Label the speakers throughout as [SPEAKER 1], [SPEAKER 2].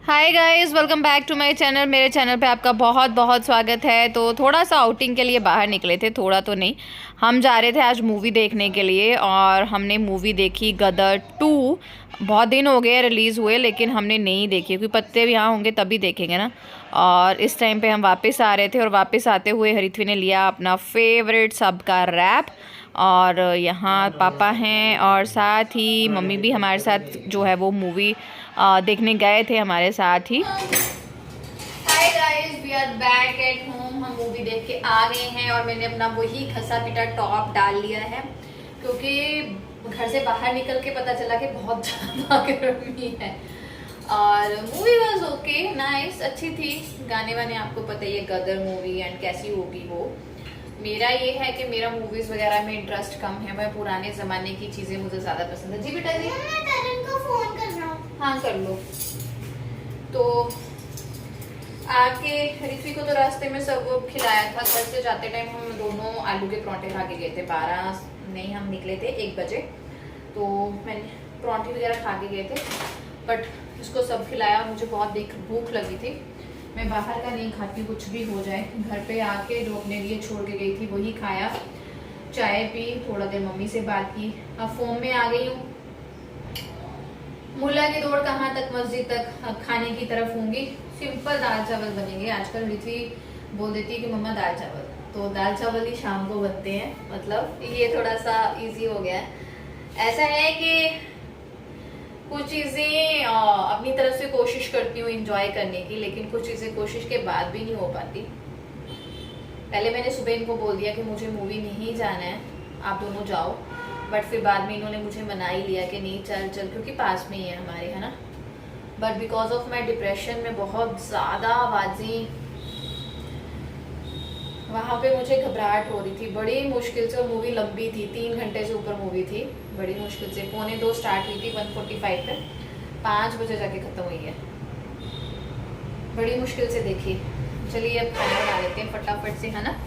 [SPEAKER 1] Hi guys, welcome back to my channel. मेरे channel पे आपका बहुत बहुत स्वागत है। तो थोड़ा सा आउटिंग के लिए बाहर निकले थे, थोड़ा तो नहीं, हम जा रहे थे आज मूवी देखने के लिए। और हमने मूवी देखी गदर 2। बहुत दिन हो गए रिलीज़ हुए, लेकिन हमने नहीं देखी क्योंकि पत्ते भी यहाँ होंगे तभी देखेंगे ना। और इस टाइम पे हम वापस आ रहे थे और वापस आते हुए हरिथवी ने लिया अपना फेवरेट सबका रैप। और यहाँ पापा हैं और साथ ही मम्मी भी हमारे साथ जो है वो मूवी देखने गए थे हमारे साथ ही। Hi guys, we are back at home. हम मूवी देख के आ गए हैं और मैंने अपना वही खसा पिटा टॉप डाल लिया है क्योंकि घर से बाहर निकल के पता चला कि बहुत ज़्यादा गर्मी है। और मूवी वाज ओके, नाइस, अच्छी थी। गाने वाने आपको पता ही है, गदर मूवी एंड कैसी होगी वो। मेरा ये है कि मेरा मूवीज वगैरह में इंटरेस्ट कम है, मैं पुराने जमाने की चीजें मुझे ज्यादा पसंद है। जी बेटा जी,
[SPEAKER 2] मैं तरन को फोन कर रहा हूँ।
[SPEAKER 1] हाँ कर लो। तो आके ऋत्विक को तो रास्ते में सब खिलाया था। घर से जाते टाइम हम दोनों आलू के परांठे खा के गए थे। 12 नहीं, हम निकले थे 1 बजे। तो मैंने परांठे वगैरह खा के गए थे, बट उसको सब खिलाया। मुझे बहुत भूख लगी थी। मैं बाहर का नहीं खाती, कुछ भी हो जाए। घर पे आके जो अपने लिए छोड़ के गई थी वही खाया, चाय पी, थोड़ा देर मम्मी से बात की। अब फोम में आ गई हूँ। मुल्ला की दौड़ कहाँ तक, मस्जिद तक। अब खाने की तरफ होंगी। सिंपल दाल चावल बनेंगे आजकल। ऋत्वी बोल देती है कि मम्मा दाल चावल, तो दाल चावल ही शाम को बनते हैं। मतलब ये थोड़ा सा इजी हो गया है। ऐसा है कि कुछ चीज़ें अपनी तरफ से कोशिश करती हूँ इंजॉय करने की, लेकिन कुछ चीज़ें कोशिश के बाद भी नहीं हो पाती। पहले मैंने सुबह इनको बोल दिया कि मुझे मूवी नहीं जाना है, आप दोनों जाओ। बट फिर बाद में इन्होंने मुझे मना ही लिया कि नहीं चल चल, क्योंकि पास में ही है हमारे, है ना। But because of my depression में बहुत ज़्यादा आवाज़ें, वहाँ पे मुझे घबराहट हो रही थी बड़ी मुश्किल से। मूवी लंबी थी, 3 घंटे से ऊपर मूवी थी। बड़ी मुश्किल से 1:45 स्टार्ट हुई थी, 1:45 पे 5 बजे जाके ख़त्म हुई है। बड़ी मुश्किल से देखी। चलिए अब खाना बना लेते हैं फटाफट से, है ना।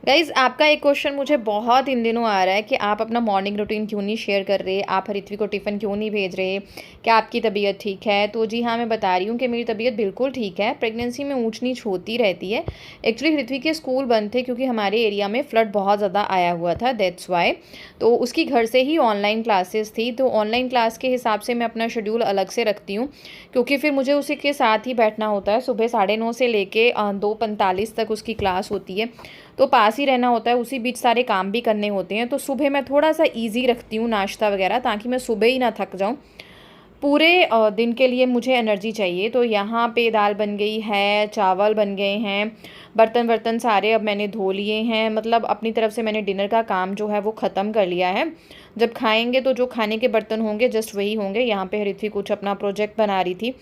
[SPEAKER 1] गाइज़, आपका एक क्वेश्चन मुझे बहुत इन दिनों आ रहा है कि आप अपना मॉर्निंग रूटीन क्यों नहीं शेयर कर रहे, आप ऋत्विक को टिफ़िन क्यों नहीं भेज रहे, क्या आपकी तबीयत ठीक है। तो जी हाँ, मैं बता रही हूँ कि मेरी तबीयत बिल्कुल ठीक है। प्रेगनेंसी में ऊंच नीच होती रहती है। एक्चुअली ऋत्विक के स्कूल बंद थे क्योंकि हमारे एरिया में फ्लड बहुत ज़्यादा आया हुआ था, दैट्स वाई। तो उसकी घर से ही ऑनलाइन क्लासेस थी। तो ऑनलाइन क्लास के हिसाब से मैं अपना शेड्यूल अलग से रखती हूँ, क्योंकि फिर मुझे उसी के साथ ही बैठना होता है। सुबह 9:30 से लेके 2:45 तक उसकी क्लास होती है, तो पास ही रहना होता है। उसी बीच सारे काम भी करने होते हैं। तो सुबह मैं थोड़ा सा इजी रखती हूँ नाश्ता वगैरह, ताकि मैं सुबह ही ना थक जाऊँ। पूरे दिन के लिए मुझे एनर्जी चाहिए। तो यहाँ पे दाल बन गई है, चावल बन गए हैं, बर्तन सारे अब मैंने धो लिए हैं। मतलब अपनी तरफ से मैंने डिनर का काम जो है वो ख़त्म कर लिया है। जब खाएंगे तो जो खाने के बर्तन होंगे जस्ट वही होंगे। यहाँ पे ऋत्वी कुछ अपना प्रोजेक्ट बना रही थी।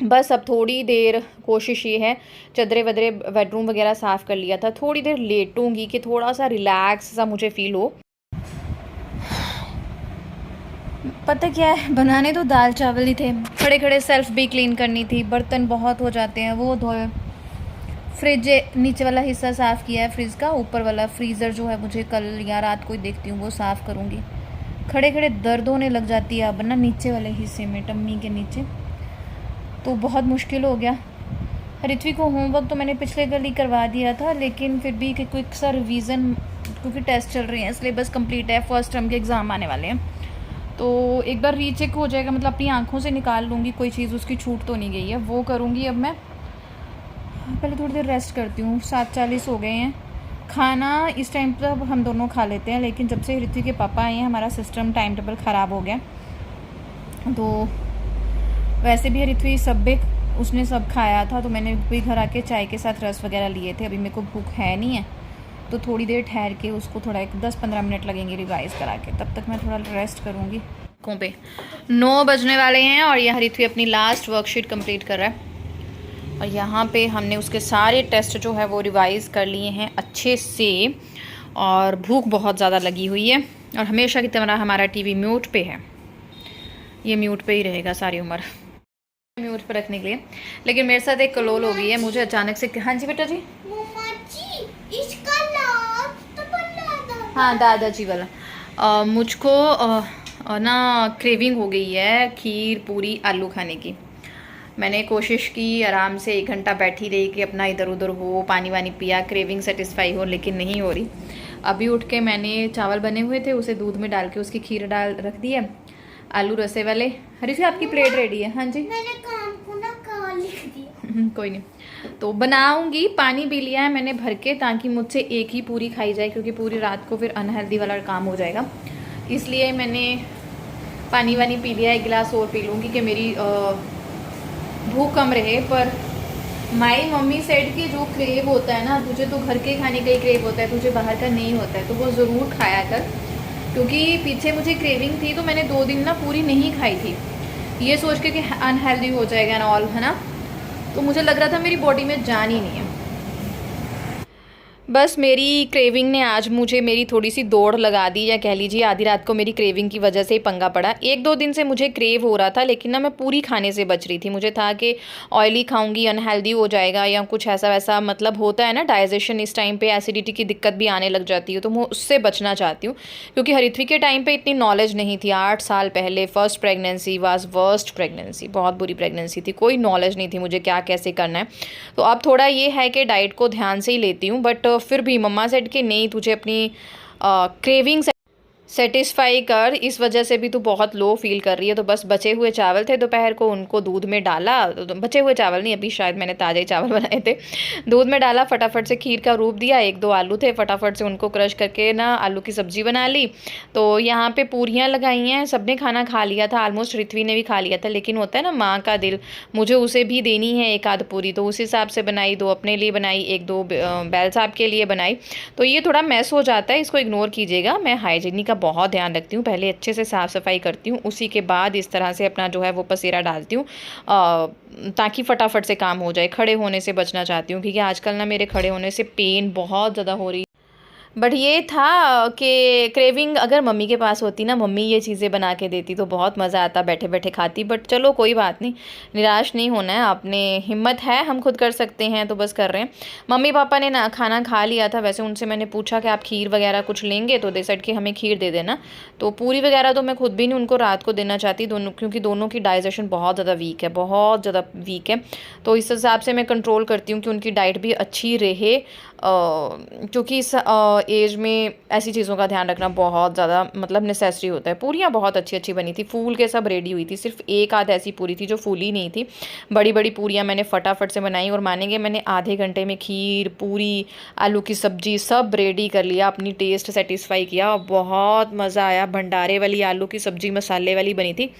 [SPEAKER 1] बस अब थोड़ी देर कोशिश ये है, चदरे वदरे बेडरूम वगैरह साफ़ कर लिया था। थोड़ी देर लेटूंगी कि थोड़ा सा रिलैक्स सा मुझे फ़ील हो। पता क्या है, बनाने तो दाल चावल ही थे। खड़े खड़े सेल्फ भी क्लीन करनी थी, बर्तन बहुत हो जाते हैं, वो धोए। फ्रिज नीचे वाला हिस्सा साफ़ किया है, फ्रिज का ऊपर वाला फ्रीज़र जो है मुझे कल या रात को ही देखती हूँ वो साफ़ करूँगी। खड़े खड़े दर्द होने लग जाती है अब ना नीचे वाले हिस्से में, टम्मी के नीचे। तो बहुत मुश्किल हो गया। ऋत्विक को होमवर्क तो मैंने पिछले कल ही करवा दिया था, लेकिन फिर भी क्विक सा रिवीजन, क्योंकि टेस्ट चल रहे हैं, सिलेबस कंप्लीट है, फर्स्ट टर्म के एग्ज़ाम आने वाले हैं। तो एक बार रीचेक हो जाएगा, मतलब अपनी आंखों से निकाल लूँगी कोई चीज़ उसकी छूट तो नहीं गई है, वो करूँगी अब मैं। पहले थोड़ी देर रेस्ट करती हूँ। 7:40 हो गए हैं। खाना इस टाइम पर अब हम दोनों खा लेते हैं, लेकिन जब से ऋत्विक के पापा आए हैं हमारा सिस्टम टाइम टेबल ख़राब हो गया। तो वैसे भी ऋत्विक उसने सब खाया था, तो मैंने भी घर आके चाय के साथ रस वगैरह लिए थे। अभी मेरे को भूख है नहीं है, तो थोड़ी देर ठहर के उसको थोड़ा 10-15 मिनट लगेंगे रिवाइज़ करा के, तब तक मैं थोड़ा रेस्ट करूँगी। पे 9 बजने वाले हैं और यहाँ ऋत्विक अपनी लास्ट वर्कशीट कंप्लीट कर रहा है। और यहाँ पे हमने उसके सारे टेस्ट जो है वो रिवाइज़ कर लिए हैं अच्छे से। और भूख बहुत ज़्यादा लगी हुई है। और हमेशा की तरह हमारा टीवी म्यूट पे है, ये म्यूट पे ही रहेगा सारी उम्र, म्यूट पर रखने के लिए। लेकिन मेरे साथ एक कलोल हो गई है। मुझे अचानक से, हाँ जी बेटा जी,
[SPEAKER 2] मम्मा जी इसका नाम तो बना दादा।
[SPEAKER 1] हाँ दादाजी वाला। मुझको और ना क्रेविंग हो गई है खीर पूरी आलू खाने की। मैंने कोशिश की आराम से 1 घंटा बैठी रही कि अपना इधर उधर हो, पानी वानी पिया, क्रेविंग सेटिस्फाई हो, लेकिन नहीं हो रही। अभी उठ के मैंने चावल बने हुए थे उसे दूध में डाल के उसकी खीर डाल रख दी है, आलू रसे वाले। हरीश आपकी प्लेट रेडी है? हाँ जी,
[SPEAKER 2] मैंने काम को ना का लिख दिया।
[SPEAKER 1] कोई नहीं, तो बनाऊंगी। पानी पी लिया है मैंने भर के, ताकि मुझसे एक ही पूरी खाई जाए, क्योंकि पूरी रात को फिर अनहेल्दी वाला काम हो जाएगा। इसलिए मैंने पानी वानी पी लिया, 1 गिलास और पी लूँगी कि मेरी भूख कम रहे। पर माई मम्मी सेड कि जो क्रेव होता है ना, तुझे तो घर के खाने का ही क्रेव होता है, तुझे बाहर का नहीं होता है, तो वो ज़रूर खाया कर। क्योंकि पीछे मुझे क्रेविंग थी तो मैंने 2 दिन ना पूरी नहीं खाई थी, ये सोच के कि अनहेल्दी हो जाएगा ना ऑल, है ना। तो मुझे लग रहा था मेरी बॉडी में जान ही नहीं है। बस मेरी क्रेविंग ने आज मुझे मेरी थोड़ी सी दौड़ लगा दी, या कह लीजिए आधी रात को मेरी क्रेविंग की वजह से ही पंगा पड़ा। 1-2 दिन से मुझे क्रेव हो रहा था, लेकिन ना मैं पूरी खाने से बच रही थी। मुझे था कि ऑयली खाऊंगी अनहेल्दी हो जाएगा या कुछ ऐसा वैसा, मतलब होता है ना डाइजेशन, इस टाइम पे एसिडिटी की दिक्कत भी आने लग जाती है, तो मैं उससे बचना चाहती हूँ। क्योंकि हरिथ्वी के टाइम पर इतनी नॉलेज नहीं थी। 8 साल पहले first pregnancy was worst pregnancy, बहुत बुरी प्रेगनेंसी थी, कोई नॉलेज नहीं थी मुझे क्या कैसे करना है। तो अब थोड़ा ये है कि डाइट को ध्यान से ही लेती हूँ, बट फिर भी मम्मा सेड कि नहीं, तुझे अपनी क्रेविंग सेटिस्फाई कर, इस वजह से भी तू बहुत लो फील कर रही है। तो बस बचे हुए चावल थे दोपहर को, उनको दूध में डाला, तो बचे हुए चावल नहीं, अभी शायद मैंने ताज़ा ही चावल बनाए थे, दूध में डाला, फटाफट से खीर का रूप दिया। 1-2 आलू थे, फटाफट से उनको क्रश करके ना आलू की सब्ज़ी बना ली। तो यहाँ पे पूरियाँ लगाई हैं, सबने खाना खा लिया था ऑलमोस्ट, ऋत्वी ने भी खा लिया था, लेकिन होता है ना माँ का दिल, मुझे उसे भी देनी है 1 आध पूरी, तो उस हिसाब से बनाई। 2 अपने लिए बनाई, 1-2 बैल साहब के लिए बनाई। तो ये थोड़ा मैस हो जाता है, इसको इग्नोर कीजिएगा। मैं हाइजीन का बहुत ध्यान रखती हूँ, पहले अच्छे से साफ़ सफाई करती हूँ, उसी के बाद इस तरह से अपना जो है वो पसेरा डालती हूँ, ताकि फटाफट से काम हो जाए। खड़े होने से बचना चाहती हूँ, क्योंकि आजकल ना मेरे खड़े होने से पेन बहुत ज़्यादा हो रही। बट ये था कि क्रेविंग अगर मम्मी के पास होती ना, मम्मी ये चीज़ें बना के देती तो बहुत मज़ा आता, बैठे बैठे खाती। बट चलो कोई बात नहीं, निराश नहीं होना है, आपने हिम्मत है, हम खुद कर सकते हैं, तो बस कर रहे हैं। मम्मी पापा ने ना खाना खा लिया था। वैसे उनसे मैंने पूछा कि आप खीर वगैरह कुछ लेंगे, तो दे सेड कि हमें खीर दे देना। तो पूरी वगैरह तो मैं खुद भी नहीं उनको रात को देना चाहती, दोनों, क्योंकि दोनों की डाइजेशन बहुत ज़्यादा वीक है, बहुत ज़्यादा वीक है। तो इस हिसाब से मैं कंट्रोल करती हूँ कि उनकी डाइट भी अच्छी रहे, क्योंकि इस एज में ऐसी चीज़ों का ध्यान रखना बहुत ज़्यादा मतलब नेसेसरी होता है। पूरियाँ बहुत अच्छी अच्छी बनी थी, फूल के सब रेडी हुई थी, सिर्फ 1 आध ऐसी पूरी थी जो फूली नहीं थी। बड़ी बड़ी पूरियाँ मैंने फटाफट से बनाई, और मानेंगे मैंने आधे घंटे में खीर, पूरी, आलू की सब्ज़ी सब रेडी कर लिया, अपनी टेस्ट सेटिस्फाई किया, और बहुत मज़ा आया। भंडारे वाली आलू की सब्ज़ी मसाले वाली बनी थी।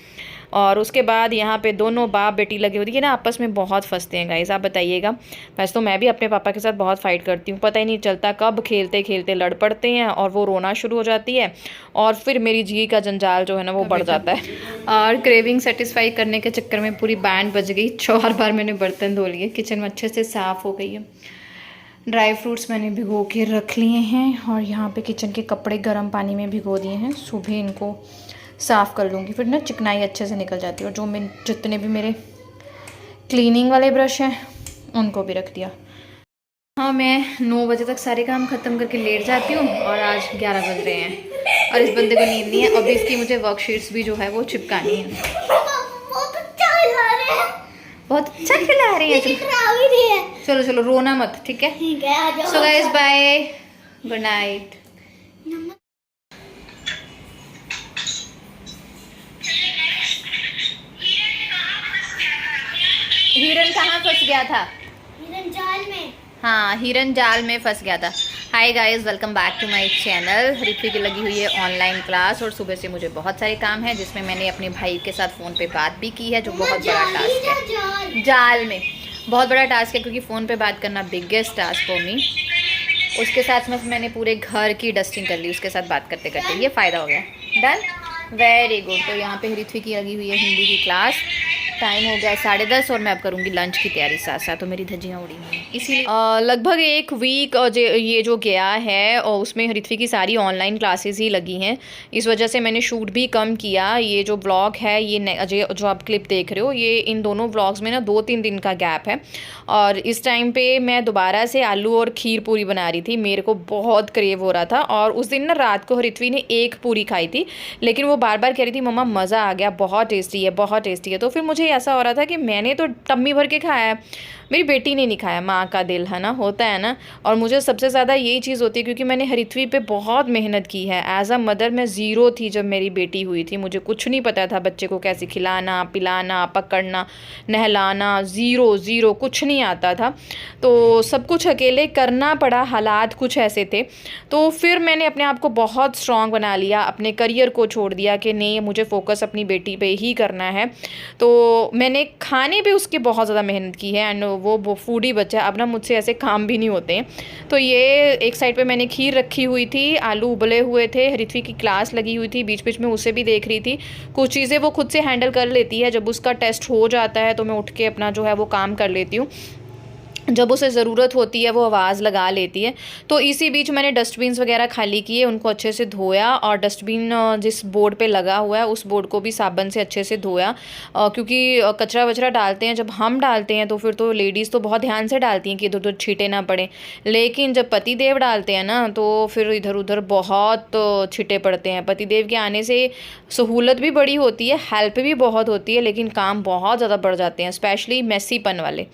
[SPEAKER 1] और उसके बाद यहाँ पे दोनों बाप बेटी लगे होती है ना, आपस में बहुत फंसते हैं गाइस, आप बताइएगा। वैसे तो मैं भी अपने पापा के साथ बहुत फ़ाइट करती हूँ, पता ही नहीं चलता कब खेलते खेलते लड़ पड़ते हैं, और वो रोना शुरू हो जाती है, और फिर मेरी जी का जंजाल जो है ना वो बढ़ जाता है। और क्रेविंग सेटिस्फाई करने के चक्कर में पूरी बैंड बज गई। 4 बार मैंने बर्तन धो लिए, किचन में अच्छे से साफ़ हो गई है। ड्राई फ्रूट्स मैंने भिगो के रख लिए हैं, और यहाँ पे किचन के कपड़े गर्म पानी में भिगो दिए हैं, सुबह इनको साफ़ कर लूँगी, फिर ना चिकनाई अच्छे से निकल जाती है। और जो मैं जितने भी मेरे क्लीनिंग वाले ब्रश हैं उनको भी रख दिया। हाँ, मैं 9 बजे तक सारे काम ख़त्म करके लेट जाती हूँ, और आज 11 बज रहे हैं, और इस बंदे को नींद नहीं है। अभी इसकी मुझे वर्कशीट्स भी जो है वो चिपकानी है। बहुत अच्छा खिला रही है। चलो चलो रोना मत, ठीक है? So guys bye, good night. हिरन कहाँ फंस गया था?
[SPEAKER 2] हिरन जाल में।
[SPEAKER 1] हाँ, हिरन जाल में फंस गया था। Hi guys, welcome back to my channel. Ritvi की लगी हुई है ऑनलाइन क्लास, और सुबह से मुझे बहुत सारे काम हैं, जिसमें मैंने अपने भाई के साथ फ़ोन पे बात भी की है, जो बहुत बड़ा टास्क है। जाल में बहुत बड़ा टास्क है, क्योंकि फ़ोन पे बात करना बिगेस्ट टास्क फॉर मी। उसके साथ में मैंने पूरे घर की डस्टिंग कर ली उसके साथ बात करते करते, ये फ़ायदा हो गया। Done, very good. तो यहाँ पे ऋत्वी की लगी हुई है हिंदी की क्लास, टाइम हो गया 10:30 और मैं अब करूँगी लंच की तैयारी साथ साथ, तो मेरी धज्जियाँ उड़ी हुई हैं इसीलिए। लगभग एक वीक ये जो गया है और उसमें ऋत्वी की सारी ऑनलाइन क्लासेस ही लगी हैं, इस वजह से मैंने शूट भी कम किया। ये जो ब्लॉग है ये जो आप क्लिप देख रहे हो, ये इन दोनों ब्लॉग्स में ना 2-3 दिन का गैप है। और इस टाइम पे मैं दोबारा से आलू और खीर पूरी बना रही थी, मेरे को बहुत क्रेव हो रहा था। और उस दिन ना रात को ऋत्वी ने एक पूरी खाई थी, लेकिन वो बार बार कह रही थी मम्मा मज़ा आ गया, बहुत टेस्टी है, बहुत टेस्टी है। तो फिर मुझे ऐसा हो रहा था कि मैंने तो टम्मी भर के खाया है, मेरी बेटी ने नहीं खाया। माँ का दिल है ना, होता है ना। और मुझे सबसे ज़्यादा यही चीज़ होती है क्योंकि मैंने ऋत्वी पे बहुत मेहनत की है। एज अ मदर मैं ज़ीरो थी जब मेरी बेटी हुई थी, मुझे कुछ नहीं पता था बच्चे को कैसे खिलाना, पिलाना, पकड़ना, नहलाना, ज़ीरो कुछ नहीं आता था। तो सब कुछ अकेले करना पड़ा, हालात कुछ ऐसे थे। तो फिर मैंने अपने आप को बहुत स्ट्रॉन्ग बना लिया, अपने करियर को छोड़ दिया कि नहीं मुझे फोकस अपनी बेटी पे ही करना है। तो मैंने खाने पे उसकी बहुत ज़्यादा मेहनत की है एंड वो फूडी बच्चा, अब ना मुझसे ऐसे काम भी नहीं होते हैं। तो ये एक साइड पे मैंने खीर रखी हुई थी, आलू उबले हुए थे, ऋत्वी की क्लास लगी हुई थी, बीच बीच में उसे भी देख रही थी। कुछ चीज़ें वो खुद से हैंडल कर लेती है, जब उसका टेस्ट हो जाता है तो मैं उठ के अपना जो है वो काम कर लेती हूँ, जब उसे ज़रूरत होती है वो आवाज़ लगा लेती है। तो इसी बीच मैंने डस्टबिन्स वगैरह खाली किए, उनको अच्छे से धोया और डस्टबिन जिस बोर्ड पे लगा हुआ है उस बोर्ड को भी साबुन से अच्छे से धोया, क्योंकि कचरा वचरा डालते हैं जब हम डालते हैं तो फिर तो लेडीज़ तो बहुत ध्यान से डालती हैं कि इधर उधर छींटे ना पड़े, लेकिन जब पति देव डालते हैं ना तो फिर इधर उधर बहुत छींटे पड़ते हैं। पति देव के आने से सहूलत भी बड़ी होती है, हेल्प भी बहुत होती है, लेकिन काम बहुत ज़्यादा बढ़ जाते हैं, स्पेशली मैसीपन वाले,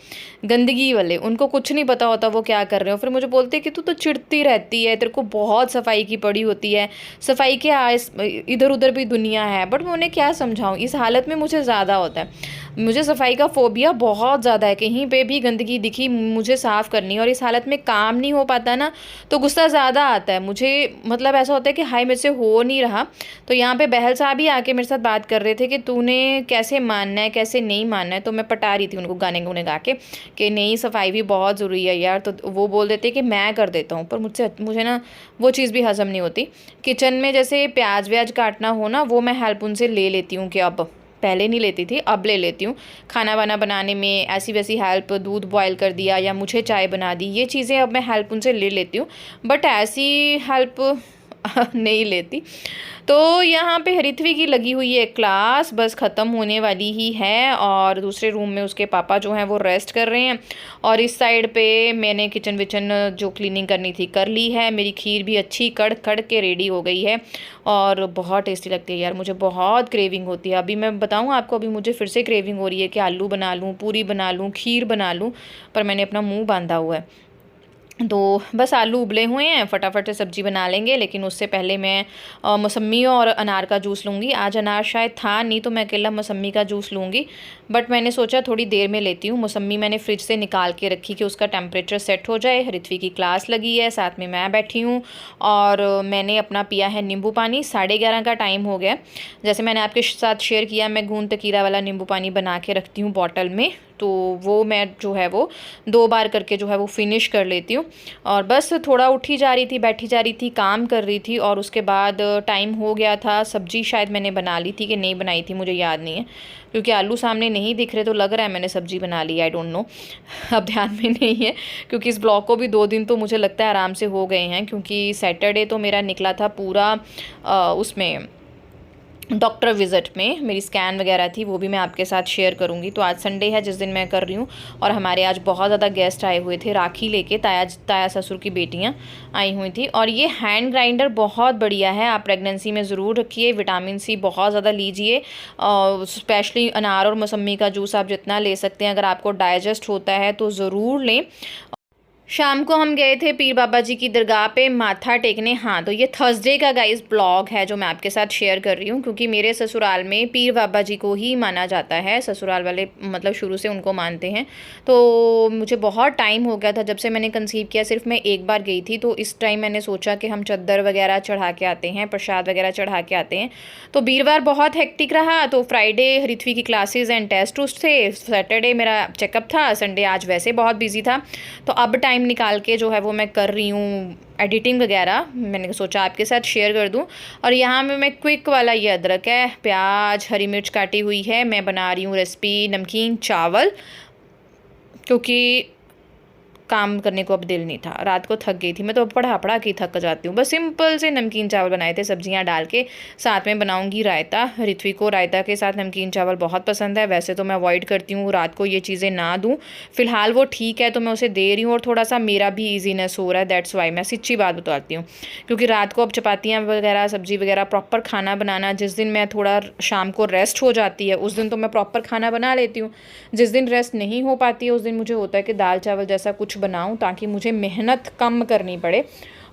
[SPEAKER 1] गंदगी वाले, उनको कुछ नहीं पता होता वो क्या कर रहे हो। फिर मुझे बोलते हैं कि तू तो चिढ़ती रहती है, तेरे को बहुत सफाई की पड़ी होती है, सफाई के इधर उधर भी दुनिया है। बट मैं उन्हें क्या समझाऊं, इस हालत में मुझे ज़्यादा होता है, मुझे सफाई का फोबिया बहुत ज़्यादा है। कहीं पे भी गंदगी दिखी मुझे साफ़ करनी है, और इस हालत में काम नहीं हो पाता ना तो गुस्सा ज़्यादा आता है मुझे। मतलब ऐसा होता है कि हाय मेरे से हो नहीं रहा। तो यहाँ पे बहल साहब ही आके मेरे साथ बात कर रहे थे कि तूने कैसे मानना है कैसे नहीं मानना है। तो मैं पटा रही थी उनको गाने गुने गा के कि नहीं सफाई भी बहुत ज़रूरी है यार। तो वो बोल देते कि मैं कर देता हूँ, पर मुझे ना वो चीज़ भी हज़म नहीं होती। किचन में जैसे प्याज व्याज काटना हो ना, वो मैं हेल्प उनसे ले लेती हूँ, कि अब पहले नहीं लेती थी अब ले लेती हूँ। खाना वाना बनाने में ऐसी वैसी हेल्प, दूध बॉयल कर दिया या मुझे चाय बना दी, ये चीज़ें अब मैं हेल्प उनसे ले लेती हूँ, बट ऐसी हेल्प नहीं लेती। तो यहाँ पे ऋत्वी की लगी हुई है क्लास, बस ख़त्म होने वाली ही है, और दूसरे रूम में उसके पापा जो हैं वो रेस्ट कर रहे हैं। और इस साइड पे मैंने किचन विचन जो क्लीनिंग करनी थी कर ली है। मेरी खीर भी अच्छी कड़ कड़ के रेडी हो गई है और बहुत टेस्टी लगती है यार, मुझे बहुत क्रेविंग होती है। अभी मैं बताऊँ आपको, अभी मुझे फिर से क्रेविंग हो रही है कि आलू बना लूँ, पूरी बना लूँ, खीर बना लूँ, पर मैंने अपना मुँह बांधा हुआ है। तो बस आलू उबले हुए हैं, फटाफट से सब्ज़ी बना लेंगे, लेकिन उससे पहले मैं मौसम्मी और अनार का जूस लूँगी। आज अनार शायद था नहीं तो मैं अकेला मौसम्मी का जूस लूँगी, बट मैंने सोचा थोड़ी देर में लेती हूँ। मौसम्मी मैंने फ्रिज से निकाल के रखी कि उसका टेम्परेचर सेट हो जाए। ऋत्वी की क्लास लगी है, साथ में मैं बैठी हूँ, और मैंने अपना पिया है नींबू पानी। 11:30 का टाइम हो गया। जैसे मैंने आपके साथ शेयर किया, मैं गूंद तकीरा वाला नींबू पानी बना के रखती हूँ बॉटल में, तो वो मैं जो है वो 2 बार करके जो है वो फिनिश कर लेती हूँ। और बस थोड़ा उठी जा रही थी, बैठी जा रही थी, काम कर रही थी, और उसके बाद टाइम हो गया था। सब्ज़ी शायद मैंने बना ली थी कि नहीं बनाई थी, मुझे याद नहीं है, क्योंकि आलू सामने नहीं दिख रहे तो लग रहा है मैंने सब्ज़ी बना ली, आई डोंट नो, अब ध्यान में नहीं है। क्योंकि इस ब्लॉग को भी 2 दिन तो मुझे लगता है आराम से हो गए हैं, क्योंकि सैटरडे तो मेरा निकला था पूरा उसमें डॉक्टर विज़िट में, मेरी स्कैन वगैरह थी, वो भी मैं आपके साथ शेयर करूंगी। तो आज संडे है जिस दिन मैं कर रही हूँ, और हमारे आज बहुत ज़्यादा गेस्ट आए हुए थे, राखी लेके ताया ससुर की बेटियाँ आई हुई थी। और ये हैंड ग्राइंडर बहुत बढ़िया है, आप प्रेगनेंसी में ज़रूर रखिए, विटामिन सी बहुत ज़्यादा लीजिए, स्पेशली अनार और मौसम्मी का जूस आप जितना ले सकते हैं, अगर आपको डाइजेस्ट होता है तो ज़रूर लें। शाम को हम गए थे पीर बाबा जी की दरगाह पे माथा टेकने। हाँ, तो ये थर्सडे का गाइस ब्लॉग है जो मैं आपके साथ शेयर कर रही हूँ, क्योंकि मेरे ससुराल में पीर बाबा जी को ही माना जाता है, ससुराल वाले मतलब शुरू से उनको मानते हैं। तो मुझे बहुत टाइम हो गया था, जब से मैंने कंसीव किया सिर्फ मैं एक बार गई थी। तो इस टाइम मैंने सोचा कि हम चद्दर वगैरह चढ़ा के आते हैं, प्रसाद वगैरह चढ़ा के आते हैं। तो वीरवार बहुत हेक्टिक रहा, तो फ्राइडे ऋत्वी की क्लासेज एंड टेस्ट उस्ट थे, सैटरडे मेरा चेकअप था, संडे आज वैसे बहुत बिजी था। तो अब टाइम निकाल के जो है वो मैं कर रही हूँ एडिटिंग वगैरह, मैंने सोचा आपके साथ शेयर कर दूँ। और यहाँ में मैं क्विक वाला ये अदरक है, प्याज, हरी मिर्च काटी हुई है, मैं बना रही हूँ रेसिपी नमकीन चावल, क्योंकि काम करने को अब दिल नहीं था, रात को थक गई थी मैं, तो पढ़ा के थक जाती हूँ। बस सिंपल से नमकीन चावल बनाए थे सब्जियां डाल के, साथ में बनाऊंगी रायता। ऋत्विक को रायता के साथ नमकीन चावल बहुत पसंद है, वैसे तो मैं अवॉइड करती हूँ रात को ये चीज़ें ना दूँ, फिलहाल वो ठीक है तो मैं उसे दे रही हूँ। और थोड़ा सा मेरा भी ईजीनेस हो रहा है, दैट्स वाई, मैं सच्ची बात बताती हूँ, क्योंकि रात को अब चपातियाँ वगैरह सब्जी वगैरह प्रॉपर खाना बनाना, जिस दिन मैं थोड़ा शाम को रेस्ट हो जाती है उस दिन तो मैं प्रॉपर खाना बना लेती हूँ, जिस दिन रेस्ट नहीं हो पाती है उस दिन मुझे होता है कि दाल चावल जैसा कुछ बनाऊँ ताकि मुझे मेहनत कम करनी पड़े।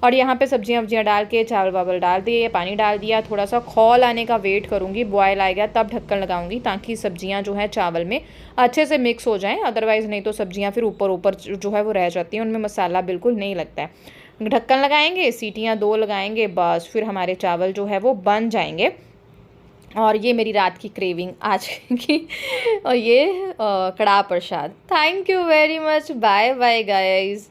[SPEAKER 1] और यहाँ पे सब्जियां वब्जियाँ डाल के चावल वावल डाल दिए, पानी डाल दिया, थोड़ा सा खौल आने का वेट करूँगी, बॉयल आएगा तब ढक्कन लगाऊंगी ताकि सब्जियां जो है चावल में अच्छे से मिक्स हो जाएं, अदरवाइज़ नहीं तो सब्जियां फिर ऊपर ऊपर जो है वो रह जाती हैं, उनमें मसाला बिल्कुल नहीं लगता है। ढक्कन लगाएंगे, सीटियाँ 2 लगाएंगे, बस फिर हमारे चावल जो है वो बन जाएंगे। और ये मेरी रात की क्रेविंग आज की और ये karah prasad. Thank you very much, bye bye guys.